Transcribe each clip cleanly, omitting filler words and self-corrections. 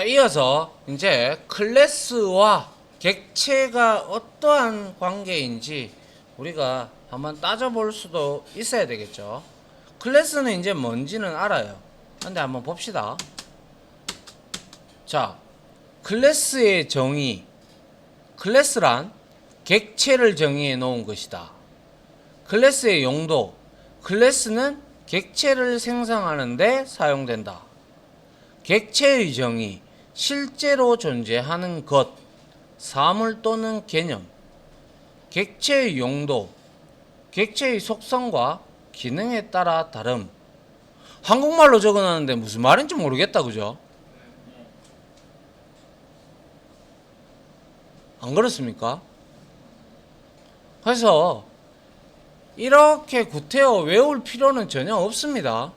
이어서 이제 클래스와 객체가 어떠한 관계인지 우리가 한번 따져볼 수도 있어야 되겠죠. 클래스는 이제 뭔지는 알아요. 근데 한번 봅시다. 자, 클래스의 정의. 클래스란 객체를 정의해 놓은 것이다. 클래스의 용도. 클래스는 객체를 생성하는 데 사용된다. 객체의 정의. 실제로 존재하는 것, 사물 또는 개념. 객체의 용도. 객체의 속성과 기능에 따라 다름. 한국말로 적어놨는데 무슨 말인지 모르겠다, 그죠? 안 그렇습니까? 그래서 이렇게 구태여 외울 필요는 전혀 없습니다.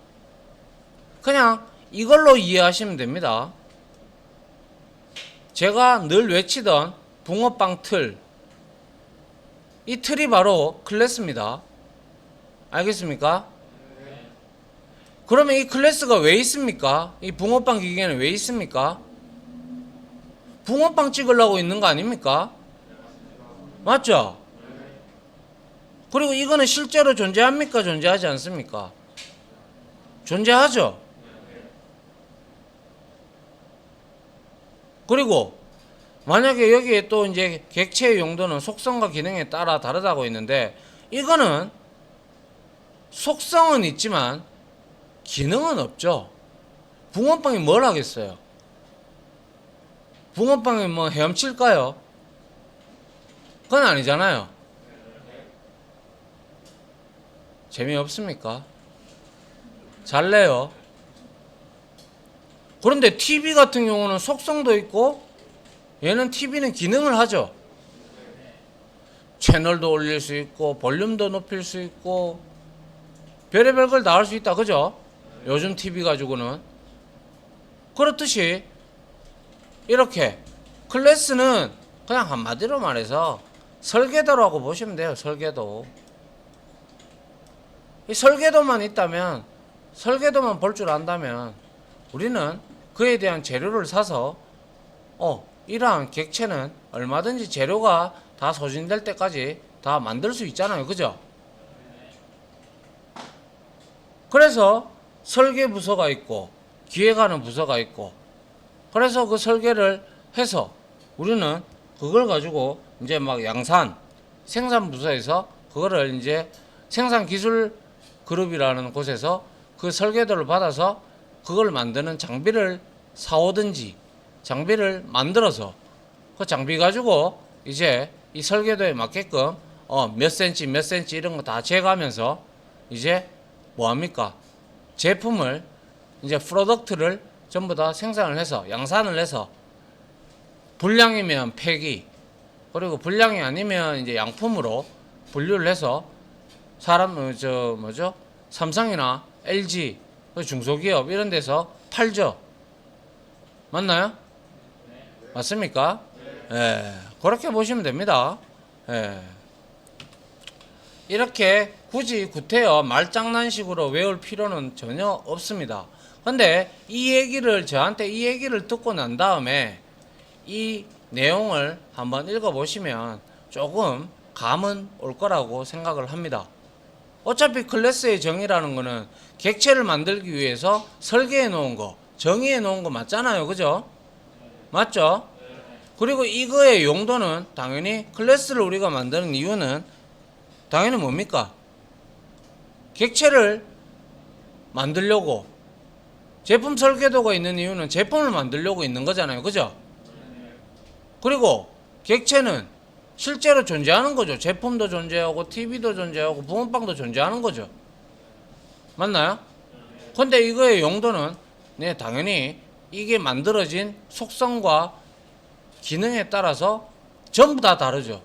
그냥 이걸로 이해하시면 됩니다. 제가 늘 외치던 붕어빵 틀, 이 틀이 바로 클래스입니다. 알겠습니까? 그러면 이 클래스가 왜 있습니까? 이 붕어빵 기계는 왜 있습니까? 붕어빵 찍으려고 있는 거 아닙니까? 맞죠? 그리고 이거는 실제로 존재합니까? 존재하지 않습니까? 존재하죠? 그리고 만약에 여기에 또 이제 객체의 용도는 속성과 기능에 따라 다르다고 했는데, 이거는 속성은 있지만 기능은 없죠. 붕어빵이 뭘 하겠어요? 붕어빵이 뭐 헤엄칠까요? 그건 아니잖아요. 재미없습니까? 잘래요. 그런데 TV 같은 경우는 속성도 있고, 얘는 TV는 기능을 하죠. 채널도 올릴 수 있고, 볼륨도 높일 수 있고, 별의별 걸 다 할 수 있다, 그죠? 요즘 TV 가지고는. 그렇듯이 이렇게 클래스는 그냥 한마디로 말해서 설계도라고 보시면 돼요. 설계도. 이 설계도만 있다면, 설계도만 볼 줄 안다면 우리는 그에 대한 재료를 사서 이러한 객체는 얼마든지 재료가 다 소진될 때까지 다 만들 수 있잖아요. 그죠? 그래서 설계 부서가 있고 기획하는 부서가 있고, 그래서 그 설계를 해서 우리는 그걸 가지고 이제 막 양산, 생산 부서에서 그거를 이제 생산 기술 그룹이라는 곳에서 그 설계도를 받아서 그걸 만드는 장비를 사오든지 장비를 만들어서 그 장비 가지고 이제 이 설계도에 맞게끔 몇 센치 몇 센치 이런 거 다 재가면서 이제 뭐 합니까? 제품을 이제 프로덕트를 전부 다 생산을 해서 양산을 해서 불량이면 폐기, 그리고 불량이 아니면 이제 양품으로 분류를 해서 삼성이나 LG 중소기업 이런 데서 팔죠. 맞나요? 맞습니까? 예, 그렇게 보시면 됩니다. 예. 이렇게 굳이 구태여 말장난식으로 외울 필요는 전혀 없습니다. 근데 저한테 이 얘기를 듣고 난 다음에 이 내용을 한번 읽어보시면 조금 감은 올 거라고 생각을 합니다. 어차피 클래스의 정의라는 거는 객체를 만들기 위해서 설계해 놓은 거, 정의해 놓은 거 맞잖아요. 그죠? 맞죠? 그리고 이거의 용도는 당연히 클래스를 우리가 만드는 이유는 당연히 뭡니까? 객체를 만들려고, 제품 설계도가 있는 이유는 제품을 만들려고 있는 거잖아요. 그죠? 그리고 객체는 실제로 존재하는 거죠. 제품도 존재하고 TV도 존재하고 붕어빵도 존재하는 거죠. 맞나요? 근데 이거의 용도는 당연히 이게 만들어진 속성과 기능에 따라서 전부 다 다르죠.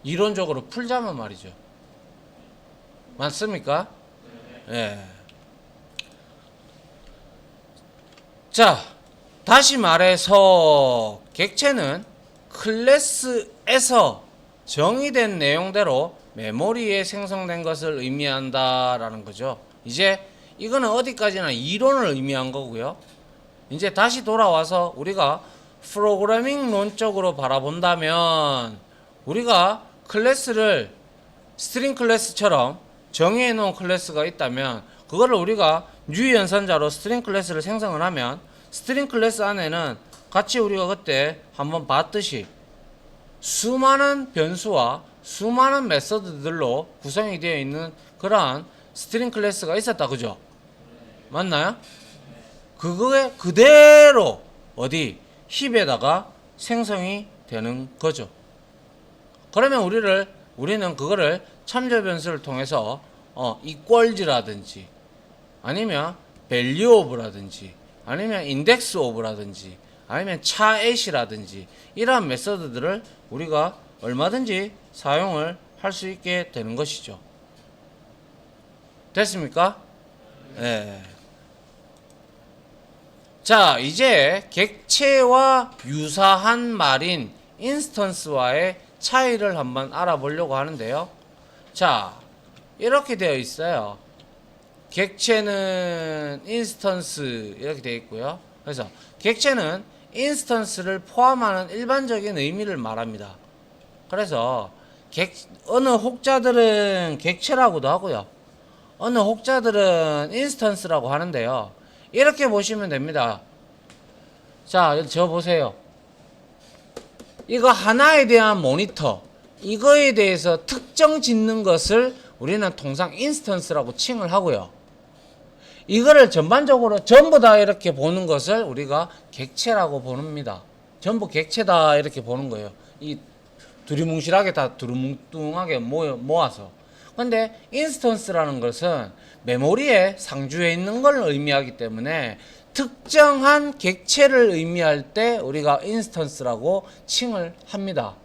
이론적으로 풀자면 말이죠. 맞습니까? 예. 자, 다시 말해서 객체는 클래스에서 정의된 내용대로 메모리에 생성된 것을 의미한다라는 거죠. 이제 이거는 어디까지나 이론을 의미한 거고요. 이제 다시 돌아와서 우리가 프로그래밍론적으로 바라본다면 우리가 클래스를 스트링 클래스처럼 정의해 놓은 클래스가 있다면 그거를 우리가 new 연산자로 스트링 클래스를 생성을 하면 스트링 클래스 안에는 같이 우리가 그때 한번 봤듯이 수많은 변수와 수많은 메서드들로 구성이 되어 있는 그러한 스트링 클래스가 있었다. 그죠? 맞나요? 그거에 그대로 어디 힙에다가 생성이 되는 거죠. 그러면 우리는 그거를 참조 변수를 통해서 equals라든지 아니면 value of라든지 아니면 index of라든지 아니면 차at이라든지 이러한 메서드들을 우리가 얼마든지 사용을 할 수 있게 되는 것이죠. 됐습니까? 네. 자, 이제 객체와 유사한 말인 인스턴스와의 차이를 한번 알아보려고 하는데요. 자, 이렇게 되어 있어요. 객체는 인스턴스 이렇게 되어 있고요. 그래서 객체는 인스턴스를 포함하는 일반적인 의미를 말합니다. 그래서 어느 혹자들은 객체라고도 하고요. 어느 혹자들은 인스턴스라고 하는데요. 이렇게 보시면 됩니다. 자, 저 보세요. 이거 하나에 대한 모니터, 이거에 대해서 특정 짓는 것을 우리는 통상 인스턴스라고 칭을 하고요. 이거를 전반적으로 전부 다 이렇게 보는 것을 우리가 객체라고 보는니다. 전부 객체다 이렇게 보는 거예요. 이 두리뭉실하게 다 두루뭉뚱하게 모아서. 근데 인스턴스라는 것은 메모리에 상주해 있는 걸 의미하기 때문에 특정한 객체를 의미할 때 우리가 인스턴스라고 칭을 합니다.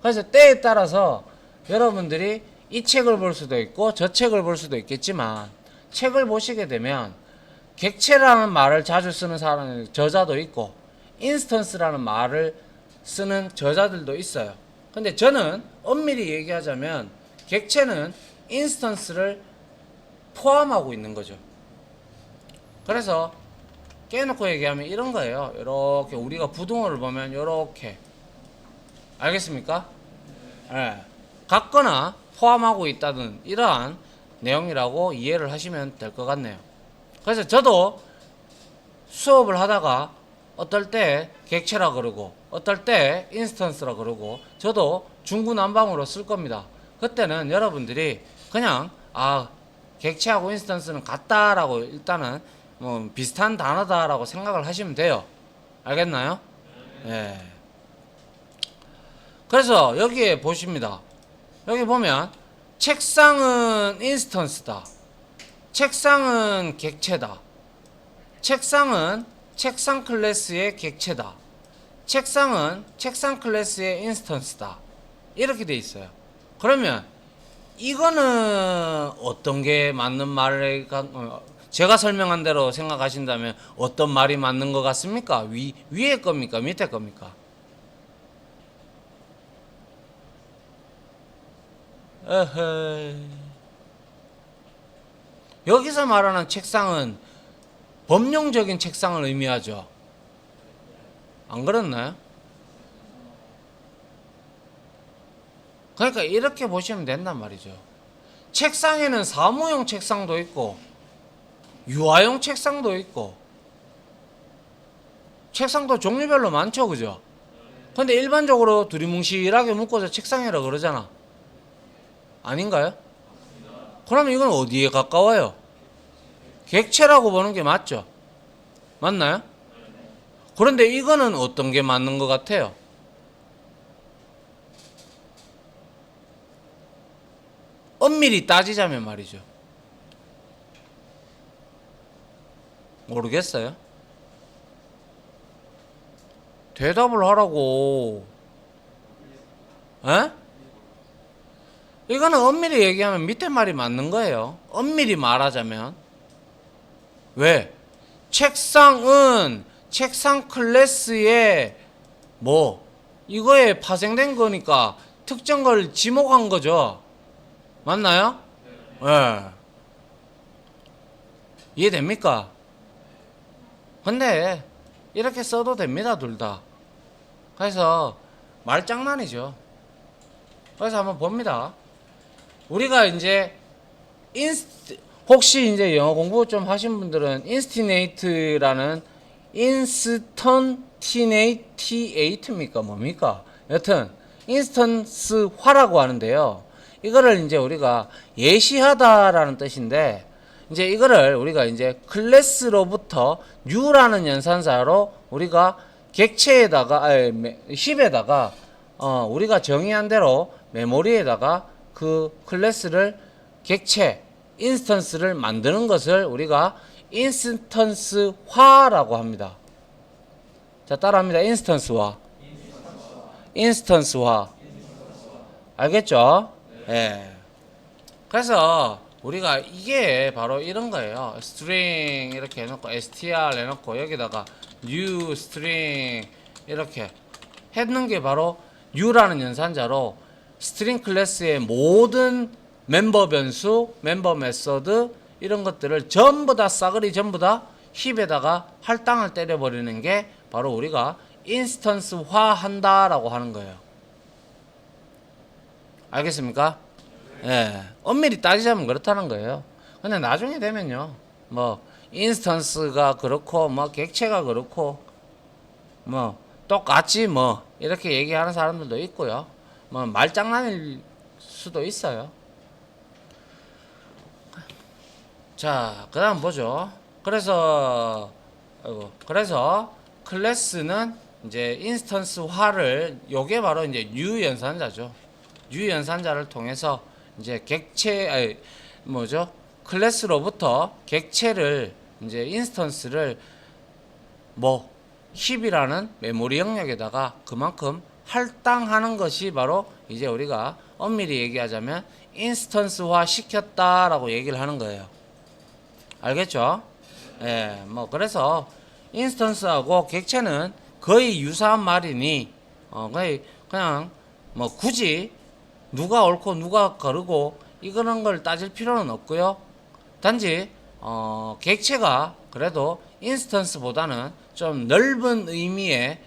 그래서 때에 따라서 여러분들이 이 책을 볼 수도 있고 저 책을 볼 수도 있겠지만 책을 보시게 되면 객체라는 말을 자주 쓰는 사람 저자도 있고 인스턴스라는 말을 쓰는 저자들도 있어요. 근데 저는 엄밀히 얘기하자면 객체는 인스턴스를 포함하고 있는 거죠. 그래서 깨놓고 얘기하면 이런 거예요. 이렇게 우리가 부등호를 보면 이렇게 알겠습니까? 네. 같거나 포함하고 있다는 이러한 내용이라고 이해를 하시면 될 것 같네요. 그래서 저도 수업을 하다가 어떨 때 객체라 그러고 어떨 때 인스턴스라 그러고 저도 중구난방으로 쓸 겁니다. 그때는 여러분들이 그냥 객체하고 인스턴스는 같다라고 일단은 뭐 비슷한 단어다라고 생각을 하시면 돼요. 알겠나요? 예. 그래서 여기에 보십니다. 여기 보면 책상은 인스턴스다. 책상은 객체다. 책상은 책상 클래스의 객체다. 책상은 책상 클래스의 인스턴스다. 이렇게 돼 있어요. 그러면 이거는 어떤 게 맞는 말을 제가 설명한 대로 생각하신다면 어떤 말이 맞는 것 같습니까? 위에 겁니까? 밑에 겁니까? 여기서 말하는 책상은 범용적인 책상을 의미하죠. 안 그렇나요? 그러니까 이렇게 보시면 된단 말이죠. 책상에는 사무용 책상도 있고 유아용 책상도 있고 책상도 종류별로 많죠. 그죠? 근데 일반적으로 두리뭉실하게 묶어서 책상이라고 그러잖아. 아닌가요? 그러면 이건 어디에 가까워요? 객체라고 보는 게 맞죠? 맞나요? 그런데 이거는 어떤 게 맞는 것 같아요? 엄밀히 따지자면 말이죠. 모르겠어요? 대답을 하라고. 에? 이거는 엄밀히 얘기하면 밑에 말이 맞는 거예요. 엄밀히 말하자면. 왜? 책상은 책상 클래스의 이거에 파생된 거니까 특정 걸 지목한 거죠. 맞나요? 예. 이해됩니까? 근데 이렇게 써도 됩니다, 둘 다. 그래서 말장난이죠. 그래서 한번 봅니다. 우리가 이제 혹시 이제 영어 공부 좀 하신 분들은 인스턴티네이트입니까? 뭡니까? 여튼 인스턴스화라고 하는데요. 이거를 이제 우리가 예시하다라는 뜻인데, 이제 이거를 우리가 이제 클래스로부터 new라는 연산자로 우리가 객체에다가 힙에다가 우리가 정의한 대로 메모리에다가 그 클래스를 객체 인스턴스를 만드는 것을 우리가 인스턴스화라고 합니다. 자, 따라합니다. 인스턴스화. 알겠죠? 예. 그래서 우리가 이게 바로 이런 거예요. string 이렇게 해놓고 str 해놓고 여기다가 new string 이렇게 했는 게 바로 new라는 연산자로 string 클래스의 모든 멤버 변수, 멤버 메서드 이런 것들을 전부 다 싸그리 전부 다 힙에다가 할당을 때려버리는 게 바로 우리가 인스턴스화 한다라고 하는 거예요. 알겠습니까? 예, 엄밀히 따지자면 그렇다는 거예요. 근데 나중에 되면요, 뭐 인스턴스가 그렇고 뭐 객체가 그렇고 뭐 똑같이 뭐 이렇게 얘기하는 사람들도 있고요. 뭐 말장난일 수도 있어요. 자, 그 다음 보죠. 그래서 클래스는 이제 인스턴스화를, 요게 바로 이제 new 연산자죠. new 연산자를 통해서 이제 클래스로부터 객체를 이제 인스턴스를 뭐 힙이라는 메모리 영역에다가 그만큼 할당하는 것이 바로 이제 우리가 엄밀히 얘기하자면 인스턴스화 시켰다라고 얘기를 하는 거예요. 알겠죠? 예, 뭐 그래서 인스턴스하고 객체는 거의 유사한 말이니 거의 그냥 뭐 굳이 누가 옳고 누가 거르고 이런 걸 따질 필요는 없고요. 단지 객체가 그래도 인스턴스보다는 좀 넓은 의미의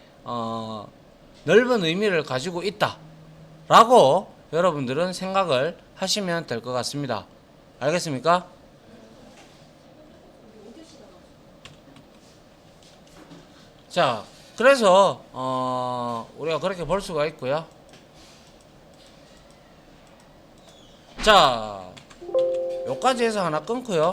넓은 의미를 가지고 있다라고 여러분들은 생각을 하시면 될 것 같습니다. 알겠습니까? 자, 그래서 우리가 그렇게 볼 수가 있고요. 자, 여기까지 해서 하나 끊고요.